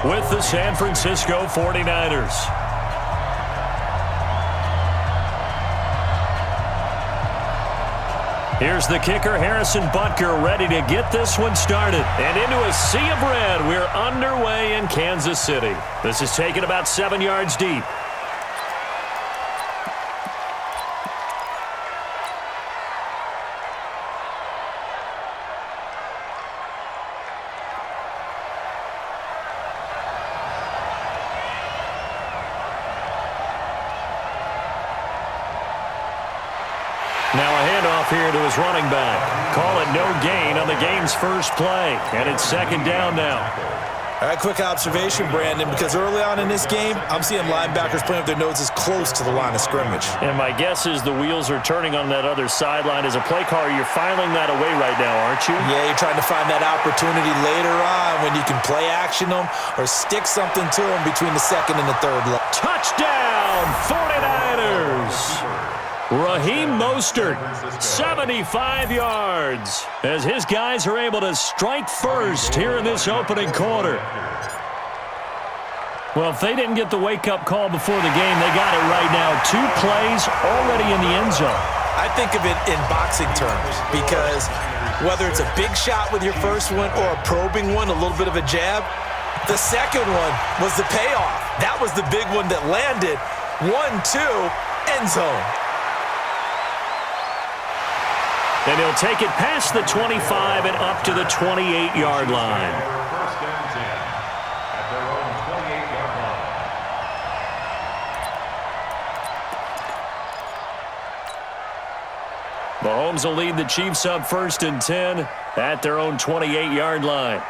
with the San Francisco 49ers. Here's the kicker, Harrison Butker, ready to get this one started. And into a sea of red, we're underway in Kansas City. This is taken about 7 yards deep. Now a handoff here to his running back. Call it no gain on the game's first play. And it's second down now. All right, quick observation, Brandon, because early on in this game, I'm seeing linebackers playing with their noses close to the line of scrimmage. And my guess is the wheels are turning on that other sideline. As a play caller, you're filing that away right now, aren't you? Yeah, you're trying to find that opportunity later on when you can play action them or stick something to them between the second and the third. Touchdown, 49ers! Raheem Mostert, 75 yards, as his guys are able to strike first here in this opening quarter. Well, if they didn't get the wake-up call before the game, they got it right now. 2 plays already in the end zone. I think of it in boxing terms because whether it's a big shot with your first one or a probing one, a little bit of a jab, the second one was the payoff. That was the big one that landed. 1-2, end zone. And he'll take it past the 25 and up to the 28-yard line. Mahomes will lead the Chiefs up 1st and 10 at their own 28-yard line.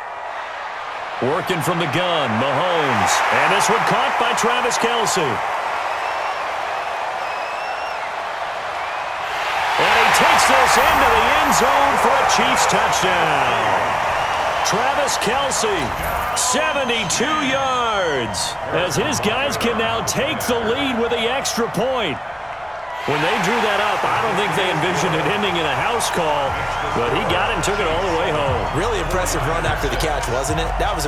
Working from the gun, Mahomes. And this one caught by Travis Kelce. Takes this into the end zone for a Chiefs touchdown. Travis Kelce, 72 yards, as his guys can now take the lead with the extra point. When they drew that up, I don't think they envisioned it ending in a house call, but he got it and took it all the way home. Really impressive run after the catch, wasn't it? That was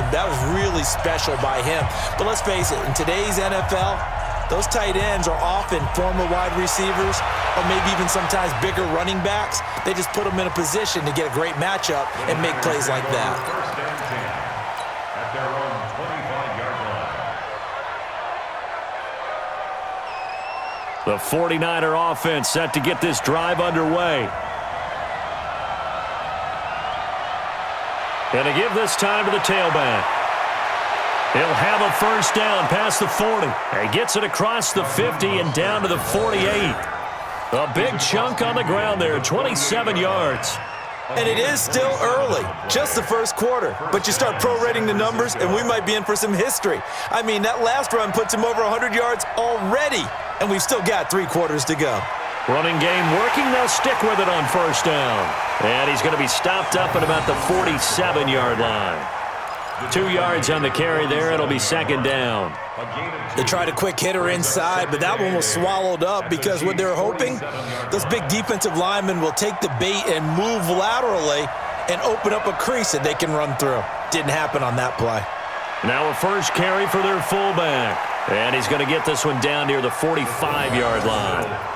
really special by him. But let's face it, in today's NFL, those tight ends are often former wide receivers or maybe even sometimes bigger running backs. They just put them in a position to get a great matchup and make plays like that. The 49er offense set to get this drive underway. And to give this time to the tailback. He'll have a first down past the 40. He gets it across the 50 and down to the 48. A big chunk on the ground there, 27 yards. And it is still early, just the first quarter. But you start prorating the numbers, and we might be in for some history. I mean, that last run puts him over 100 yards already, and we've still got 3 quarters to go. Running game working. They'll stick with it on first down. And he's going to be stopped up at about the 47-yard line. 2 yards on the carry there. It'll be second down. They tried a quick hitter inside, but that one was swallowed up because what they're hoping, those big defensive linemen will take the bait and move laterally and open up a crease that they can run through. Didn't happen on that play. Now a first carry for their fullback. And he's going to get this one down near the 45-yard line.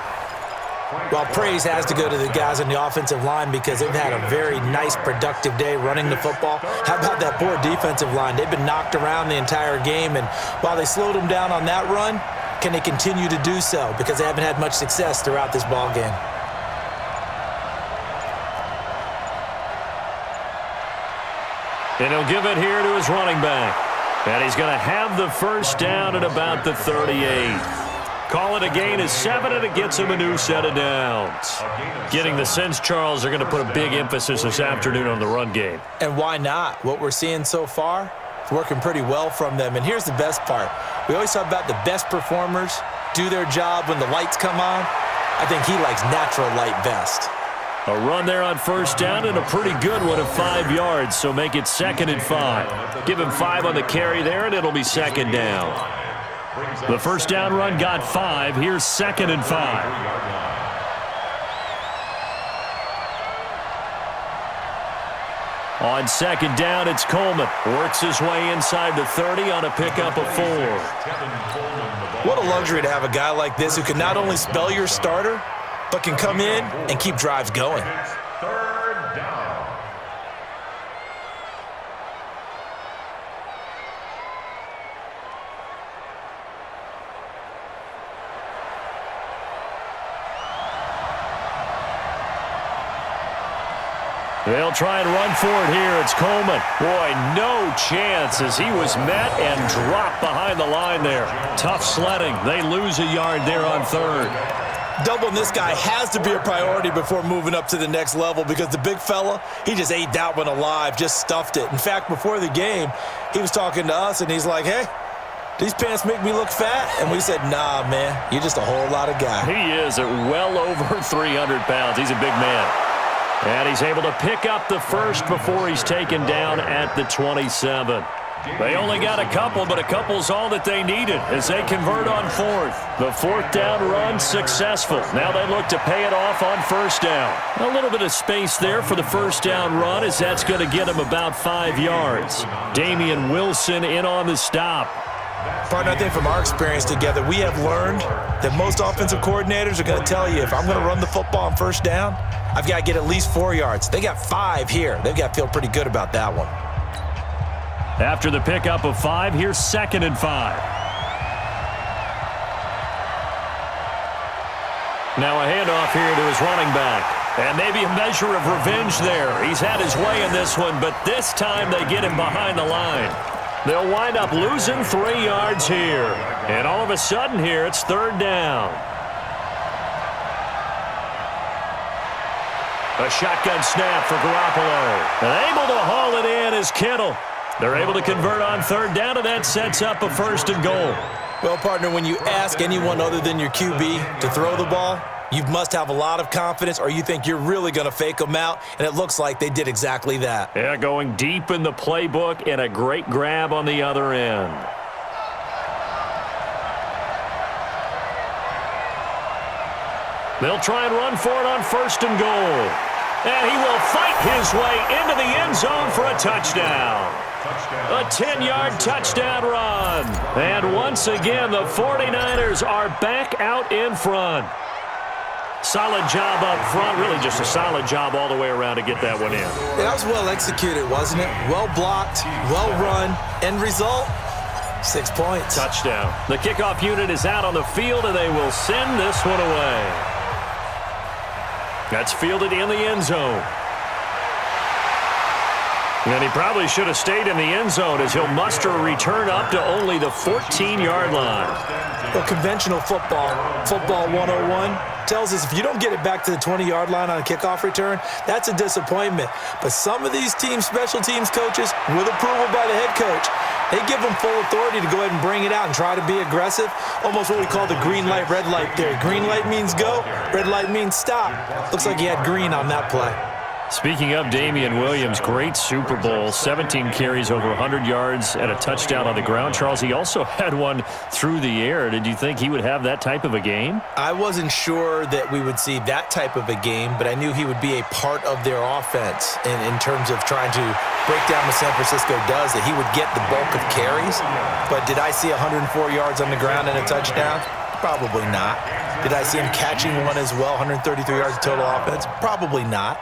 Well, praise has to go to the guys on the offensive line because they've had a very nice, productive day running the football. How about that poor defensive line? They've been knocked around the entire game, and while they slowed them down on that run, can they continue to do so? Because they haven't had much success throughout this ball game. And he'll give it here to his running back. And he's going to have the first down at about the 38. Call it a gain of 7, and it gets him a new set of downs. Getting the sense, Charles, they're going to put a big emphasis this afternoon on the run game. And why not? What we're seeing so far is working pretty well from them. And here's the best part. We always talk about the best performers do their job when the lights come on. I think he likes natural light best. A run there on first down and a pretty good one of 5 yards, so make it 2nd and 5. Give him 5 on the carry there, and it'll be second down. The first down run got 5. Here's 2nd and 5. On second down, it's Coleman. Works his way inside the 30 on a pickup of 4. What a luxury to have a guy like this who can not only spell your starter, but can come in and keep drives going. They'll try and run for it here. It's Coleman. Boy, no chance as he was met and dropped behind the line there. Tough sledding. They lose a yard there on 3rd. Doubling this guy has to be a priority before moving up to the next level because the big fella, he just ate that one alive, just stuffed it. In fact, before the game, he was talking to us, and he's like, hey, these pants make me look fat. And we said, nah, man, you're just a whole lot of guy. He is at well over 300 pounds. He's a big man. And he's able to pick up the first before he's taken down at the 27. They only got a couple, but a couple's all that they needed as they convert on 4th. The 4th down run successful. Now they look to pay it off on 1st down. A little bit of space there for the 1st down run as that's going to get him about 5 yards. Damian Wilson in on the stop. Partner, I think from our experience together, we have learned that most offensive coordinators are going to tell you if I'm going to run the football on 1st down, I've got to get at least 4 yards. They got 5 here. They've got to feel pretty good about that one. After the pickup of 5, here's 2nd and 5. Now a handoff here to his running back. And maybe a measure of revenge there. He's had his way in this one, but this time they get him behind the line. They'll wind up losing 3 yards here. And all of a sudden here, it's 3rd down. A shotgun snap for Garoppolo. And able to haul it in is Kittle. They're able to convert on 3rd down, and that sets up a 1st and goal. Well, partner, when you ask anyone other than your QB to throw the ball, you must have a lot of confidence or you think you're really going to fake them out, and it looks like they did exactly that. Yeah, going deep in the playbook and a great grab on the other end. They'll try and run for it on 1st and goal. And he will fight his way into the end zone for a touchdown. A 10-yard touchdown run. And once again, the 49ers are back out in front. Solid job up front. Really just a solid job all the way around to get that one in. That was well executed, wasn't it? Well blocked, well run. End result, 6 points. Touchdown. The kickoff unit is out on the field, and they will send this one away. That's fielded in the end zone. And he probably should have stayed in the end zone as he'll muster a return up to only the 14-yard line. Well, conventional football 101, tells us if you don't get it back to the 20-yard line on a kickoff return, that's a disappointment. But some of these special teams coaches, with approval by the head coach, they give them full authority to go ahead and bring it out and try to be aggressive. Almost what we call the green light, red light theory. Green light means go, red light means stop. Looks like he had green on that play. Speaking of Damian Williams, great Super Bowl, 17 carries over 100 yards and a touchdown on the ground. Charles, he also had one through the air. Did you think he would have that type of a game? I wasn't sure that we would see that type of a game, but I knew he would be a part of their offense in terms of trying to break down what San Francisco does, that he would get the bulk of carries. But did I see 104 yards on the ground and a touchdown? Probably not. Did I see him catching one as well, 133 yards of total offense? Probably not.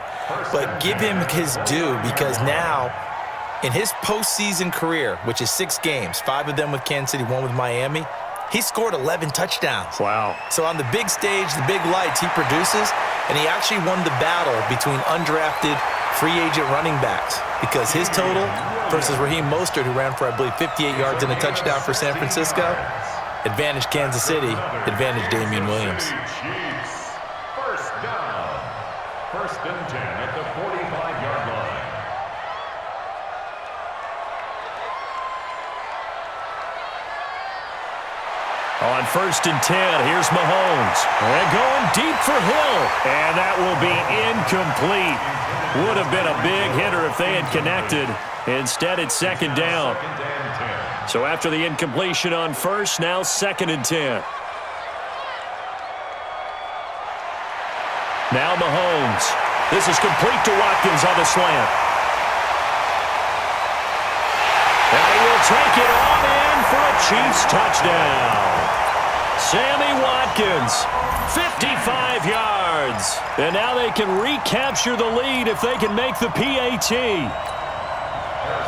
But give him his due, because now in his postseason career, which is 6 games, 5 of them with Kansas City, 1 with Miami, he scored 11 touchdowns. Wow. So on the big stage, the big lights, he produces, and he actually won the battle between undrafted free agent running backs, because his total versus Raheem Mostert, who ran for, I believe, 58 yards and a touchdown for San Francisco, advantage Kansas City, advantage Damian Williams. First down. 1st and 10 at the 45-yard line. On 1st and 10, here's Mahomes. And going deep for Hill. And that will be incomplete. Would have been a big hitter if they had connected. Instead, it's 2nd down. So after the incompletion on 1st, now 2nd and 10. Now Mahomes. This is complete to Watkins on the slant. take it on in for a Chiefs touchdown. Sammy Watkins, 55 yards. And now they can recapture the lead if they can make the PAT.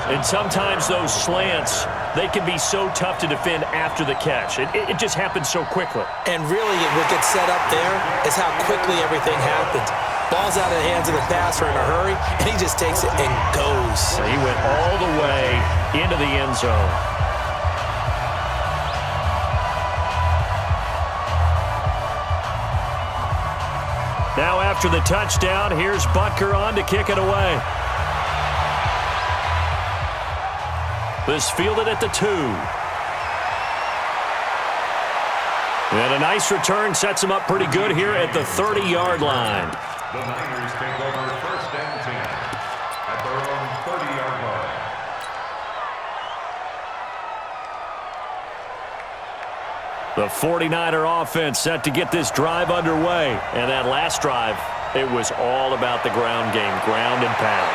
And sometimes those slants, they can be so tough to defend after the catch. It just happens so quickly. And really, what gets set up there is how quickly everything happens. Ball's out of the hands of the passer in a hurry, and he just takes it and goes. He went all the way into the end zone. Now after the touchdown, here's Butker on to kick it away. This fielded at the 2. And a nice return sets him up pretty good here at the 30-yard line. The Niners take over first and 10 at their own 30-yard line. The 49er offense set to get this drive underway. And that last drive, it was all about the ground game, ground and pound.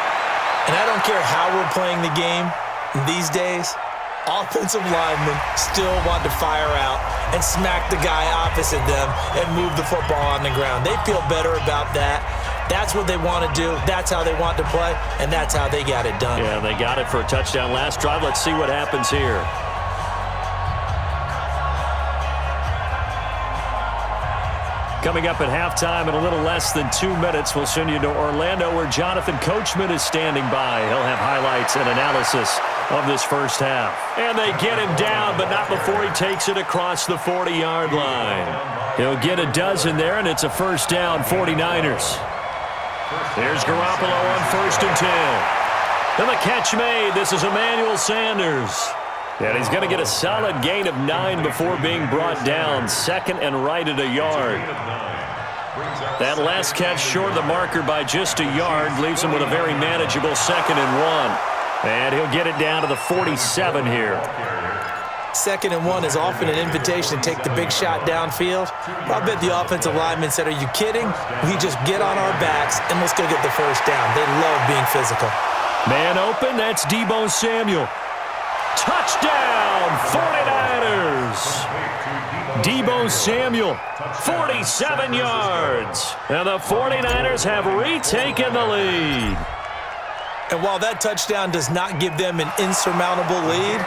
And I don't care how we're playing the game these days, offensive linemen still want to fire out and smack the guy opposite them and move the football on the ground. They feel better about that. That's what they want to do. That's how they want to play, and that's how they got it done. Yeah, they got it for a touchdown last drive. Let's see what happens here. Coming up at halftime in a little less than 2 minutes, we'll send you to Orlando where Jonathan Coachman is standing by. He'll have highlights and analysis of this first half. And they get him down, but not before he takes it across the 40-yard line. He'll get a dozen there, and it's a first down, 49ers. There's Garoppolo on 1st and 10. And the catch made. This is Emmanuel Sanders. And he's going to get a solid gain of 9 before being brought down. Second and right at a yard. That last catch short of the marker by just a yard leaves him with a very manageable 2nd and 1. And he'll get it down to the 47 here. 2nd and 1 is often an invitation to take the big shot downfield. I bet the offensive lineman said, are you kidding? We just get on our backs and let's go get the first down. They love being physical. Man open, that's Deebo Samuel. Touchdown, 49ers! Deebo Samuel, 47 yards. And the 49ers have retaken the lead. And while that touchdown does not give them an insurmountable lead,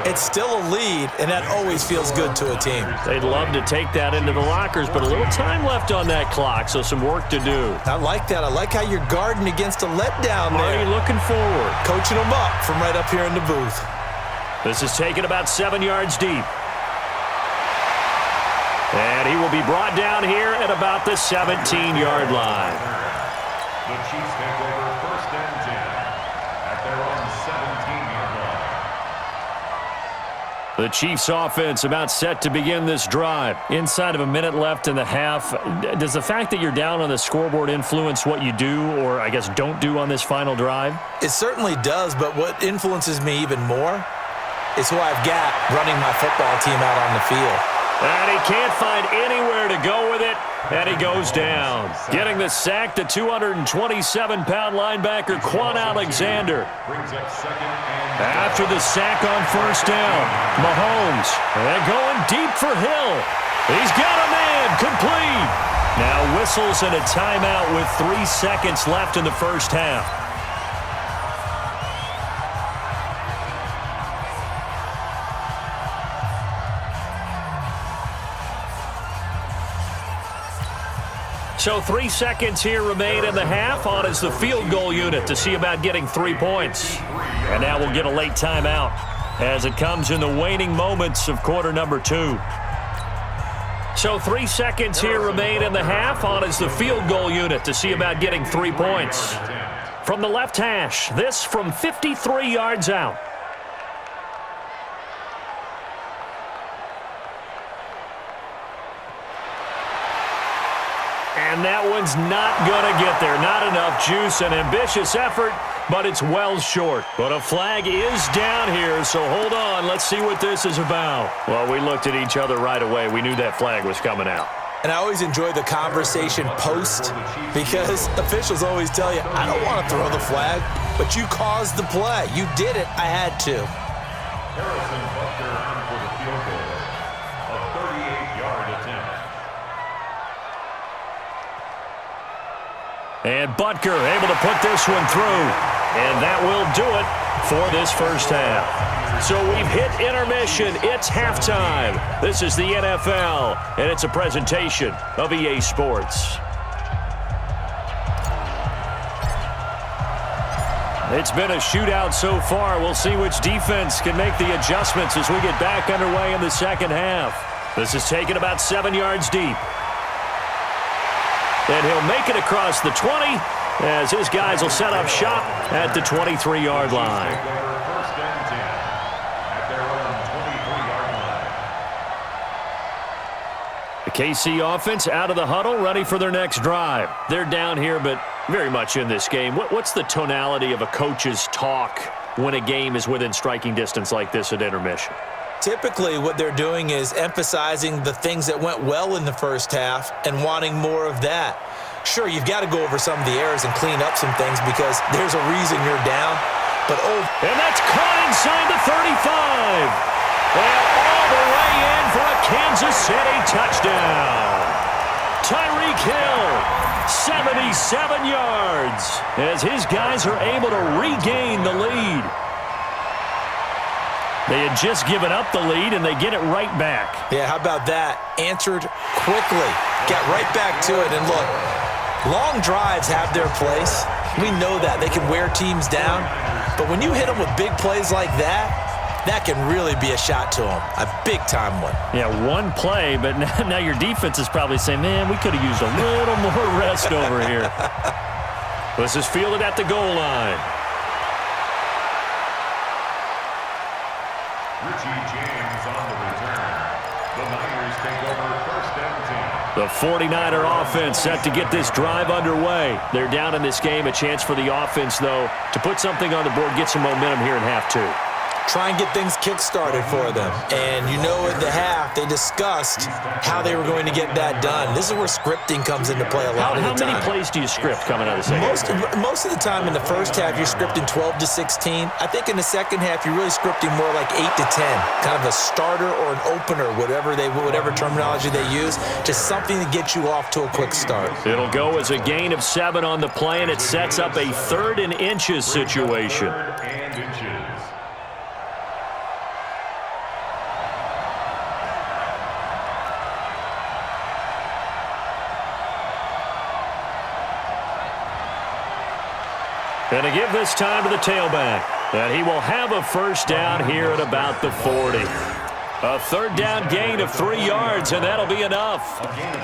it's still a lead, and that always feels good to a team. They'd love to take that into the lockers, but a little time left on that clock, so some work to do. I like that. I like how you're guarding against a letdown there. Already looking forward. Coaching them up from right up here in the booth. This is taken about 7 yards deep. And he will be brought down here at about the 17-yard line. The Chiefs take over first and 10 at their own 17-yard line. The Chiefs offense about set to begin this drive. Inside of a minute left in the half. Does the fact that you're down on the scoreboard influence what you do or, I guess, don't do on this final drive? It certainly does, but what influences me even more is who I've got running my football team out on the field. And he can't find anywhere to go with it, and he goes down. Getting the sack, the 227-pound linebacker, Quan Alexander. After the sack on first down, Mahomes, and going deep for Hill. He's got a man, complete. Now whistles and a timeout with 3 seconds left in the first half. So 3 seconds here remain in the half. On is the field goal unit to see about getting 3 points. And now we'll get a late timeout as it comes in the waning moments of quarter number 2. So 3 seconds here remain in the half. On is the field goal unit to see about getting 3 points. From the left hash, this from 53 yards out. And that one's not going to get there. Not enough juice. An ambitious effort, but it's well short. But a flag is down here, so hold on. Let's see what this is about. Well, we looked at each other right away. We knew that flag was coming out. And I always enjoy the conversation post because officials always tell you, I don't want to throw the flag, but you caused the play. You did it. I had to. Harrison Butker on for the field goal. A 38-yard attempt. And Butker able to put this one through. And that will do it for this first half. So we've hit intermission. It's halftime. This is the NFL, and it's a presentation of EA Sports. It's been a shootout so far. We'll see which defense can make the adjustments as we get back underway in the second half. This is taken about 7 yards deep. And he'll make it across the 20 as his guys will set up shop at the 23-yard line. First and 10 at their own 23-yard line. The KC offense out of the huddle, ready for their next drive. They're down here, but very much in this game. What's the tonality of a coach's talk when a game is within striking distance like this at intermission? Typically, what they're doing is emphasizing the things that went well in the first half and wanting more of that. Sure, you've got to go over some of the errors and clean up some things because there's a reason you're down. And that's caught inside the 35. And all the way in for a Kansas City touchdown. Tyreek Hill, 77 yards, as his guys are able to regain the lead. They had just given up the lead, and they get it right back. Yeah, how about that? Answered quickly. Got right back to it. And look, long drives have their place. We know that. They can wear teams down. But when you hit them with big plays like that, that can really be a shot to them. A big-time one. Yeah, one play, but now your defense is probably saying, man, we could have used a little more rest over here. This is fielded at the goal line. Richie James on the return. The Niners take over first and 10. The 49er offense set to get this drive underway. They're down in this game. A chance for the offense, though, to put something on the board, get some momentum here in half two. Try and get things kick-started for them. And you know in the half, they discussed how they were going to get that done. This is where scripting comes into play a lot of the time. How many plays do you script coming out of the second? Most of the time in the first half, you're scripting 12 to 16. I think in the second half, you're really scripting more like 8 to 10. Kind of a starter or an opener, whatever terminology they use. Just something to get you off to a quick start. It'll go as a gain of 7 on the play, and it sets up a 3rd and inches situation. 3rd and inches. And to give this time to the tailback. And he will have a first down here at about the 40. A 3rd down gain of 3 yards, and that'll be enough.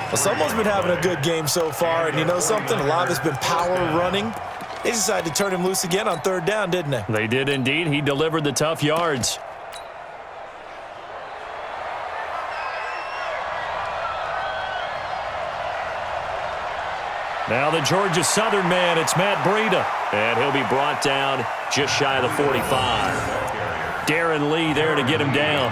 Well, someone's been having a good game so far, and you know something? A lot of it's been power running. They decided to turn him loose again on 3rd down, didn't they? They did indeed. He delivered the tough yards. Now the Georgia Southern man, it's Matt Breida. And he'll be brought down just shy of the 45. Darren Lee there to get him down.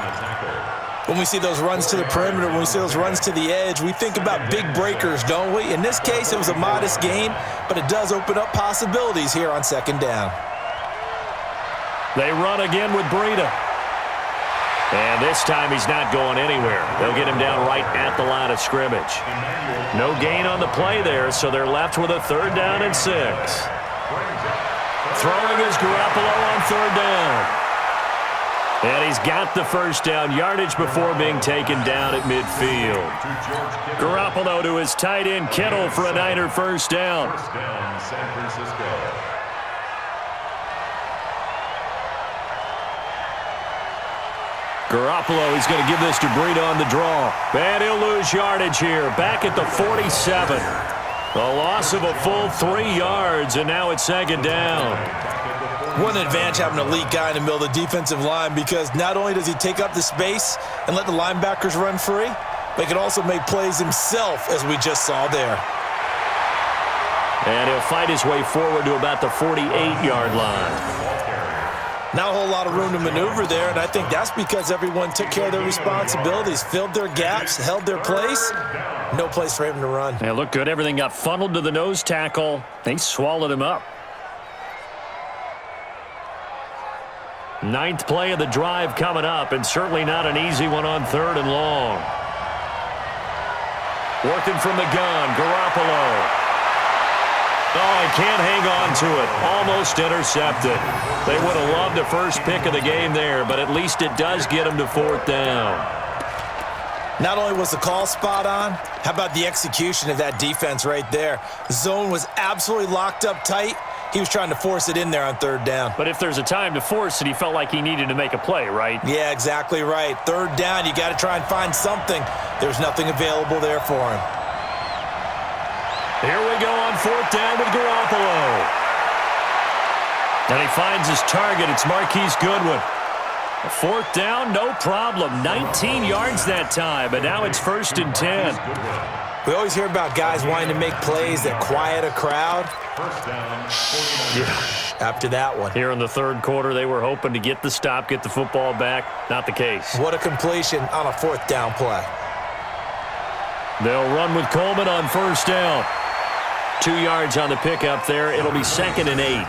When we see those runs to the perimeter, when we see those runs to the edge, we think about big breakers, don't we? In this case, it was a modest gain, but it does open up possibilities here on 2nd down. They run again with Breida. And this time he's not going anywhere. They'll get him down right at the line of scrimmage. No gain on the play there, so they're left with a 3rd down and 6. Throwing is Garoppolo on 3rd down. And he's got the first down yardage before being taken down at midfield. Garoppolo to his tight end Kittle for a Niner first down. First down, San Francisco. Garoppolo, he's going to give this to Breida on the draw. And he'll lose yardage here, back at the 47. A loss of a full 3 yards, and now it's 2nd down. What an advantage having an elite guy in the middle of the defensive line, because not only does he take up the space and let the linebackers run free, but he can also make plays himself, as we just saw there. And he'll fight his way forward to about the 48-yard line. Not a whole lot of room to maneuver there, and I think that's because everyone took care of their responsibilities, filled their gaps, held their place. No place for him to run. It looked good. Everything got funneled to the nose tackle. They swallowed him up. Ninth play of the drive coming up, and certainly not an easy one on 3rd and long. Working from the gun, Garoppolo. Oh, he can't hang on to it. Almost intercepted. They would have loved the first pick of the game there, but at least it does get him to 4th down. Not only was the call spot on, how about the execution of that defense right there? The zone was absolutely locked up tight. He was trying to force it in there on 3rd down. But if there's a time to force it, he felt like he needed to make a play, right? Yeah, exactly right. 3rd down, you got to try and find something. There's nothing available there for him. Here we go on 4th down with Garoppolo. And he finds his target. It's Marquise Goodwin. 4th down, no problem. 19 yards that time, but now it's 1st and 10. We always hear about guys wanting to make plays that quiet a crowd. After that one. Here in the 3rd quarter, they were hoping to get the stop, get the football back. Not the case. What a completion on a 4th down play. They'll run with Coleman on 1st down. 2 yards on the pickup there. It'll be 2nd and 8.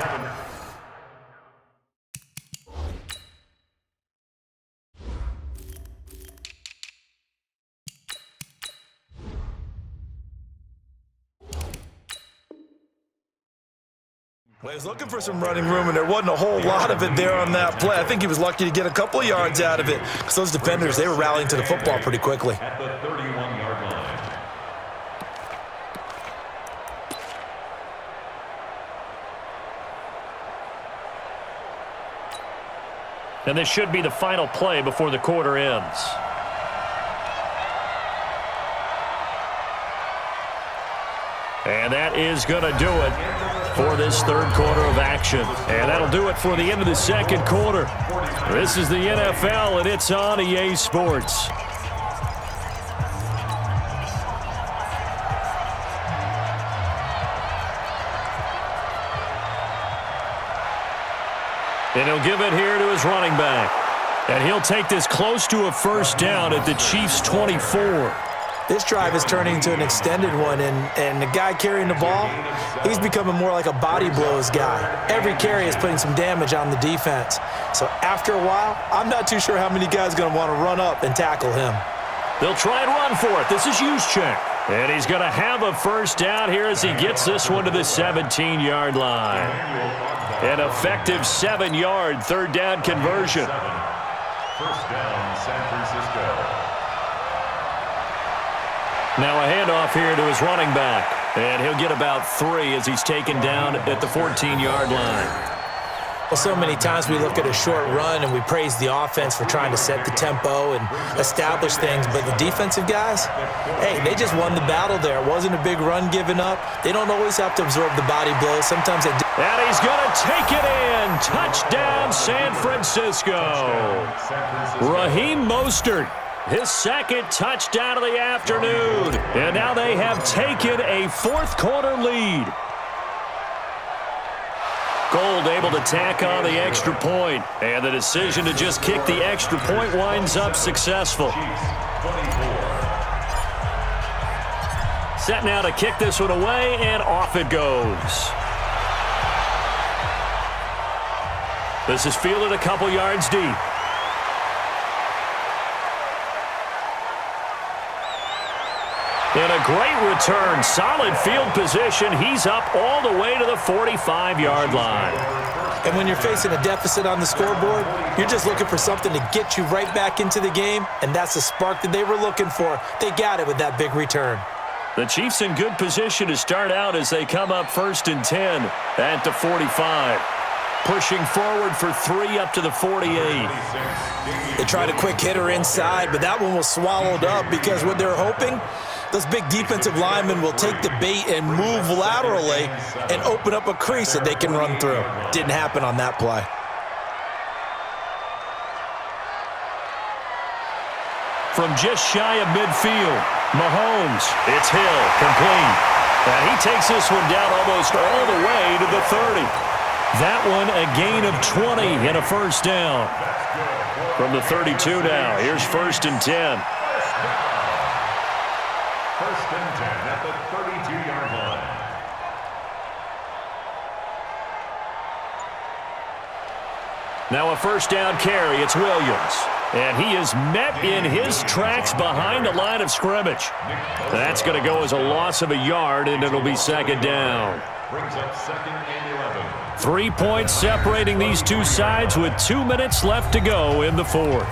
Well, he was looking for some running room, and there wasn't a whole lot of it there on that play. I think he was lucky to get a couple of yards out of it because those defenders, they were rallying to the football pretty quickly. At the 31-yard line. And this should be the final play before the quarter ends. And that is going to do it for this 3rd quarter of action. And that'll do it for the end of the 2nd quarter. This is the NFL, and it's on EA Sports. And he'll give it here to his running back. And he'll take this close to a 1st down at the Chiefs' 24. This drive is turning into an extended one, and the guy carrying the ball, he's becoming more like a body blows guy. Every carry is putting some damage on the defense. So after a while, I'm not too sure how many guys are going to want to run up and tackle him. They'll try and run for it. This is Juszczyk. And he's going to have a 1st down here as he gets this one to the 17-yard line. An effective 7-yard 3rd down conversion. 1st down, San Francisco. Now a handoff here to his running back. And he'll get about 3 as he's taken down at the 14-yard line. Well, so many times we look at a short run and we praise the offense for trying to set the tempo and establish things, but the defensive guys, hey, they just won the battle there. It wasn't a big run given up. They don't always have to absorb the body blows. Sometimes they do. And he's going to take it in. Touchdown, San Francisco. Raheem Mostert, his 2nd touchdown of the afternoon. And now they have taken a 4th quarter lead. Gold able to tack on the extra point, and the decision to just kick the extra point winds up successful. Set now to kick this one away, and off it goes. This is fielded a couple yards deep. And a great return. Solid field position. He's up all the way to the 45-yard line. And when you're facing a deficit on the scoreboard, you're just looking for something to get you right back into the game, and that's the spark that they were looking for. They got it with that big return. The Chiefs in good position to start out as they come up 1st and 10 at the 45. Pushing forward for 3 up to the 48. They tried a quick hitter inside, but that one was swallowed up because what they're hoping, those big defensive linemen will take the bait and move laterally and open up a crease that they can run through. Didn't happen on that play. From just shy of midfield, Mahomes, it's Hill, complete. And he takes this one down almost all the way to the 30. That one a gain of 20 and a 1st down. From the 32 now, here's 1st and 10. 1st and 10 at the 32-yard line. Now a first down carry. It's Williams. And he is met in his tracks behind the line of scrimmage. That's going to go as a loss of a yard, and it'll be second down. Brings up second and 11. 3 points separating these two sides with 2 minutes left to go in the fourth.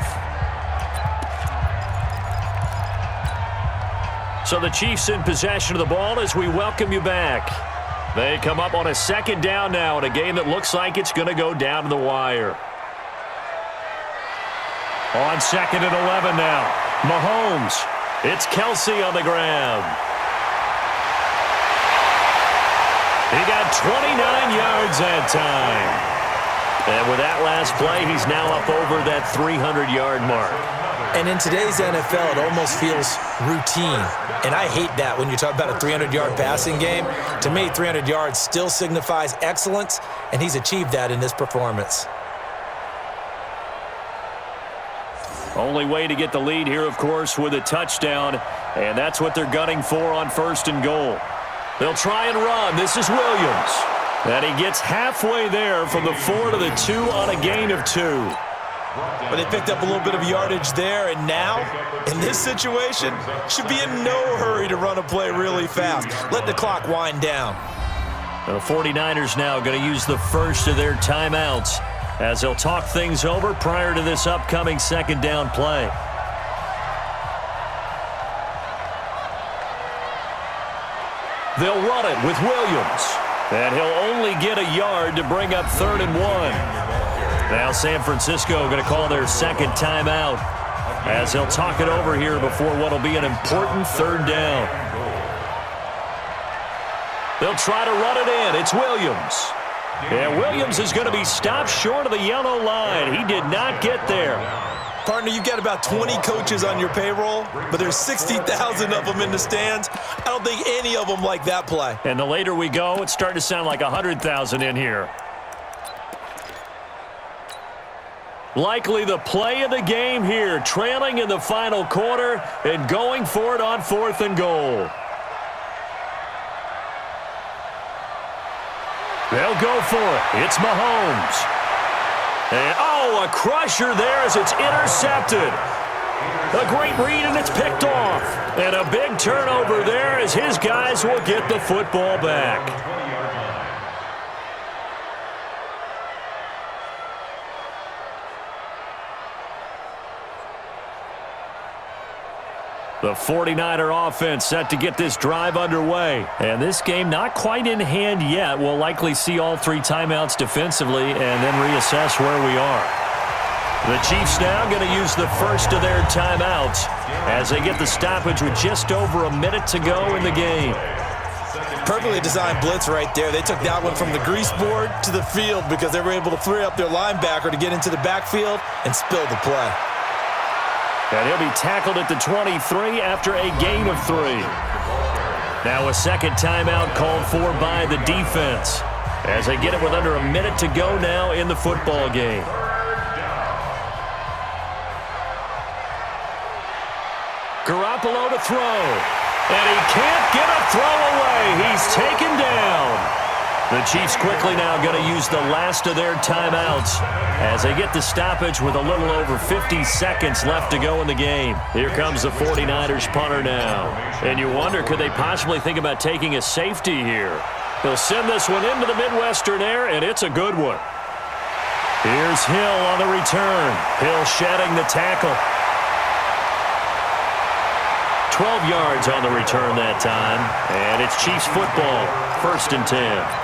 So the Chiefs in possession of the ball as we welcome you back. They come up on a second down now in a game that looks like it's going to go down to the wire. On second and 11 now. Mahomes. It's Kelsey on the ground. He got 29 yards that time. And with that last play, he's now up over that 300-yard mark. And in today's NFL, it almost feels routine. And I hate that when you talk about a 300-yard passing game. To me, 300 yards still signifies excellence, and he's achieved that in this performance. Only way to get the lead here, of course, with a touchdown, and that's what they're gunning for on first and goal. They'll try and run. This is Williams. And he gets halfway there from the 4 to the 2 on a gain of 2. But they picked up a little bit of yardage there, and now, in this situation, should be in no hurry to run a play really fast. Let the clock wind down. The 49ers now going to use the first of their timeouts as they'll talk things over prior to this upcoming second down play. They'll run it with Williams. And he'll only get a yard to bring up 3rd and 1. Now San Francisco going to call their second timeout as they'll talk it over here before what will be an important 3rd down. They'll try to run it in. It's Williams. And Williams is going to be stopped short of the yellow line. He did not get there. Partner, you've got about 20 coaches on your payroll, but there's 60,000 of them in the stands. I don't think any of them like that play. And the later we go, it's starting to sound like 100,000 in here. Likely the play of the game here, trailing in the final quarter and going for it on 4th and goal. They'll go for it. It's Mahomes. And, a crusher there as it's intercepted. A great read, and it's picked off. And a big turnover there as his guys will get the football back. The 49er offense set to get this drive underway. And this game not quite in hand yet. We'll likely see all 3 timeouts defensively and then reassess where we are. The Chiefs now going to use the first of their timeouts as they get the stoppage with just over a minute to go in the game. Perfectly designed blitz right there. They took that one from the grease board to the field because they were able to free up their linebacker to get into the backfield and spill the play. And he'll be tackled at the 23 after a gain of 3. Now a second timeout called for by the defense as they get it with under a minute to go now in the football game. Garoppolo to throw. And he can't get a throw away. He's taken down. The Chiefs quickly now going to use the last of their timeouts as they get the stoppage with a little over 50 seconds left to go in the game. Here comes the 49ers punter now. And you wonder, could they possibly think about taking a safety here? They'll send this one into the Midwestern air, and it's a good one. Here's Hill on the return. Hill shedding the tackle. 12 yards on the return that time. And it's Chiefs football, 1st and 10.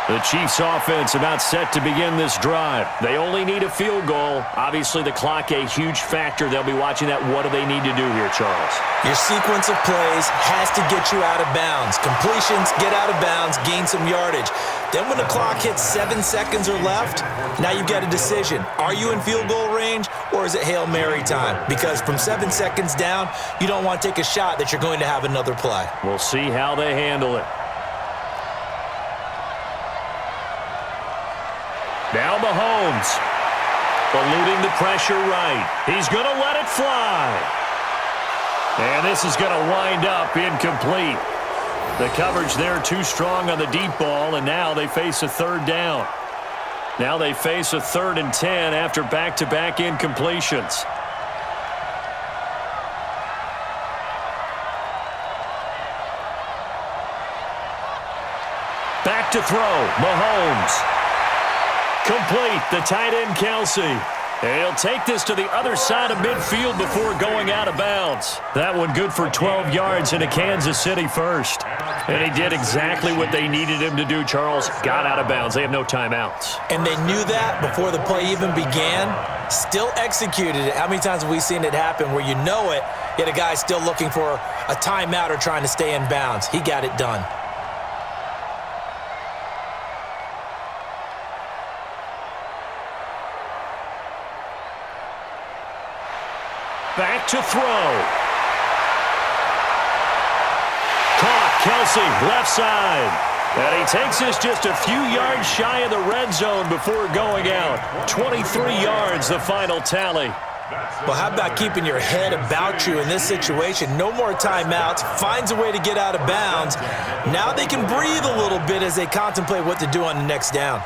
The Chiefs offense about set to begin this drive. They only need a field goal. Obviously, the clock a huge factor. They'll be watching that. What do they need to do here, Charles? Your sequence of plays has to get you out of bounds. Completions, get out of bounds, gain some yardage. Then when the clock hits 7 seconds or left, now you've got a decision. Are you in field goal range, or is it Hail Mary time? Because from 7 seconds down, you don't want to take a shot that you're going to have another play. We'll see how they handle it. Now Mahomes, eluding the pressure right. He's going to let it fly. And this is going to wind up incomplete. The coverage there too strong on the deep ball, and now they face a third down. Now they face a 3rd and 10 after back-to-back incompletions. Back to throw, Mahomes. Complete, the tight end, Kelsey. And he'll take this to the other side of midfield before going out of bounds. That one good for 12 yards into Kansas City first. And he did exactly what they needed him to do, Charles. Got out of bounds. They have no timeouts. And they knew that before the play even began. Still executed it. How many times have we seen it happen where you know it, yet a guy's still looking for a timeout or trying to stay in bounds? He got it done. Back to throw. Caught, Kelsey, left side. And he takes this just a few yards shy of the red zone before going out. 23 yards, the final tally. Well, how about keeping your head about you in this situation? No more timeouts. Finds a way to get out of bounds. Now they can breathe a little bit as they contemplate what to do on the next down.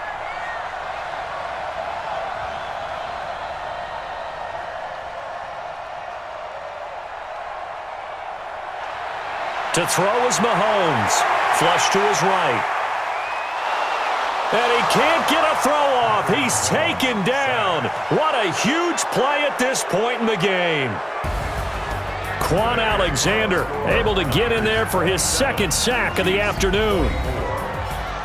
To throw is Mahomes. Flush to his right. And he can't get a throw off. He's taken down. What a huge play at this point in the game. Quan Alexander able to get in there for his 2nd sack of the afternoon.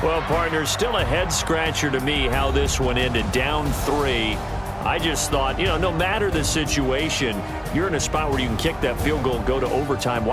Well, partners, still a head-scratcher to me how this one ended, down 3. I just thought, no matter the situation, you're in a spot where you can kick that field goal and go to overtime.